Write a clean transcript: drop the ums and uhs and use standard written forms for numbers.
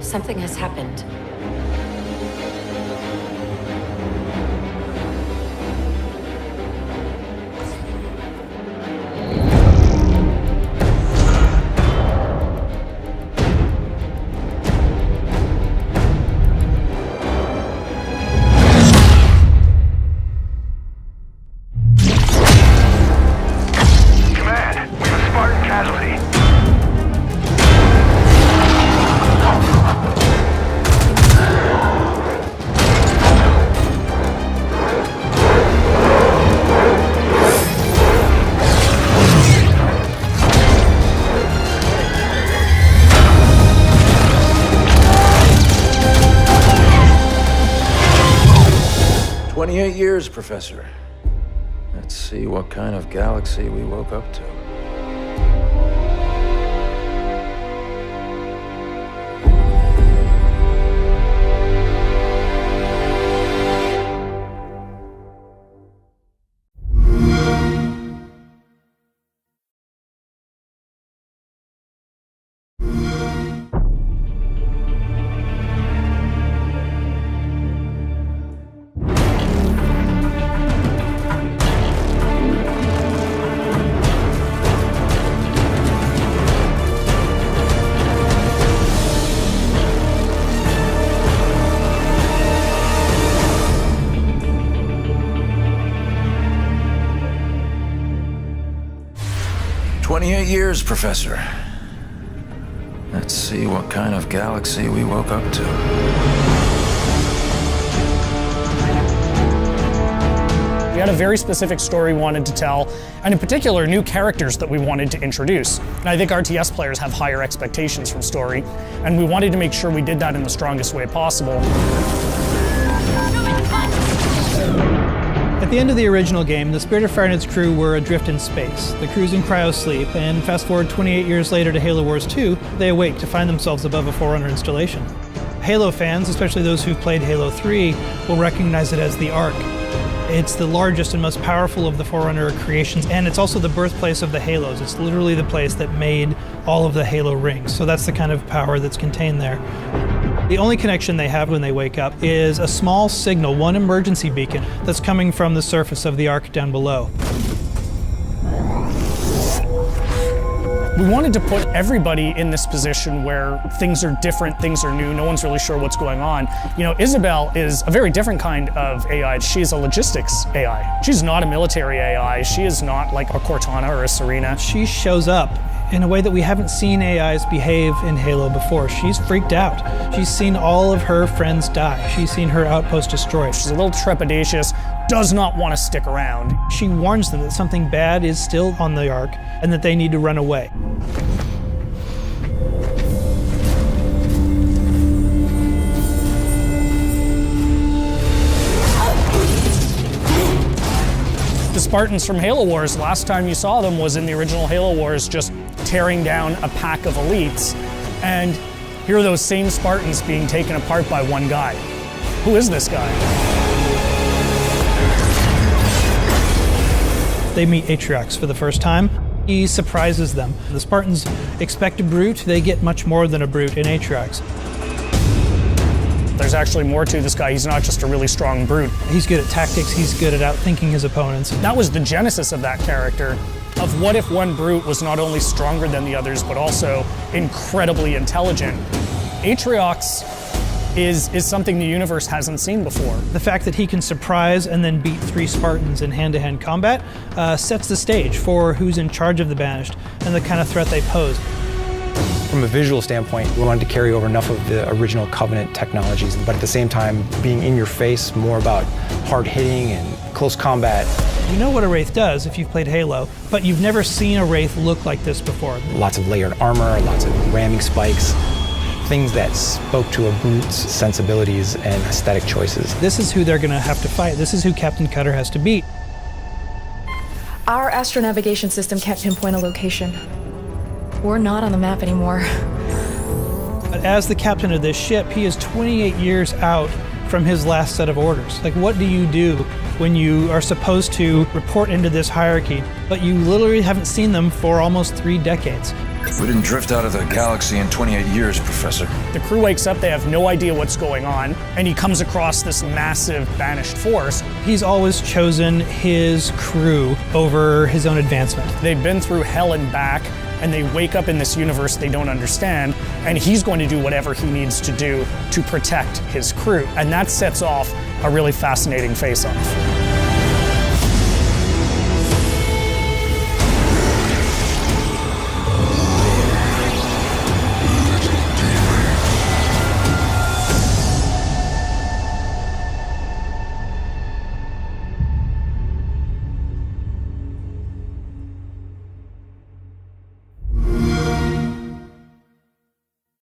Something has happened. Command, we have a Spartan casualty. 28 years, Professor. Let's see what kind of galaxy we woke up to. "28 years, Professor. Let's see what kind of galaxy we woke up to." We had a very specific story we wanted to tell, and in particular, new characters that we wanted to introduce. And I think RTS players have higher expectations from story, and we wanted to make sure we did that in the strongest way possible. At the end of the original game, the Spirit of Fire and its crew were adrift in space. The crew's in cryosleep, and fast forward 28 years later to Halo Wars 2, they awake to find themselves above a Forerunner installation. Halo fans, especially those who've played Halo 3, will recognize it as the Ark. It's the largest and most powerful of the Forerunner creations, and it's also the birthplace of the Halos. It's literally the place that made all of the Halo rings, so that's the kind of power that's contained there. The only connection they have when they wake up is a small signal, one emergency beacon, that's coming from the surface of the Ark down below. We wanted to put everybody in this position where things are different, things are new, no one's really sure what's going on. You know, Isabel is a very different kind of AI. She's a logistics AI. She's not a military AI. She is not like a Cortana or a Serena. She shows up in a way that we haven't seen AIs behave in Halo before. She's freaked out. She's seen all of her friends die. She's seen her outpost destroyed. She's a little trepidatious, does not want to stick around. She warns them that something bad is still on the Ark and that they need to run away. The Spartans from Halo Wars, last time you saw them was in the original Halo Wars, just tearing down a pack of elites. And here are those same Spartans being taken apart by one guy. Who is this guy? They meet Atriox for the first time. He surprises them. The Spartans expect a brute, they get much more than a brute in Atriox. There's actually more to this guy. He's not just a really strong brute. He's good at tactics, he's good at outthinking his opponents. That was the genesis of that character, of what if one brute was not only stronger than the others, but also incredibly intelligent. Atriox is something the universe hasn't seen before. The fact that he can surprise and then beat 3 Spartans in hand-to-hand combat sets the stage for who's in charge of the Banished and the kind of threat they pose. From a visual standpoint, we wanted to carry over enough of the original Covenant technologies, but at the same time, being in your face, more about hard hitting and close combat. You know what a Wraith does if you've played Halo, but you've never seen a Wraith look like this before. Lots of layered armor, lots of ramming spikes, things that spoke to a brute's sensibilities and aesthetic choices. This is who they're going to have to fight. This is who Captain Cutter has to beat. Our astronavigation system can't pinpoint a location. We're not on the map anymore. But as the captain of this ship, he is 28 years out from his last set of orders. Like, what do you do when you are supposed to report into this hierarchy, but you literally haven't seen them for almost 3 decades? We didn't drift out of the galaxy in 28 years, Professor. The crew wakes up, they have no idea what's going on, and he comes across this massive banished force. He's always chosen his crew over his own advancement. They've been through hell and back, and they wake up in this universe they don't understand, and he's going to do whatever he needs to do to protect his crew. And that sets off a really fascinating face-off.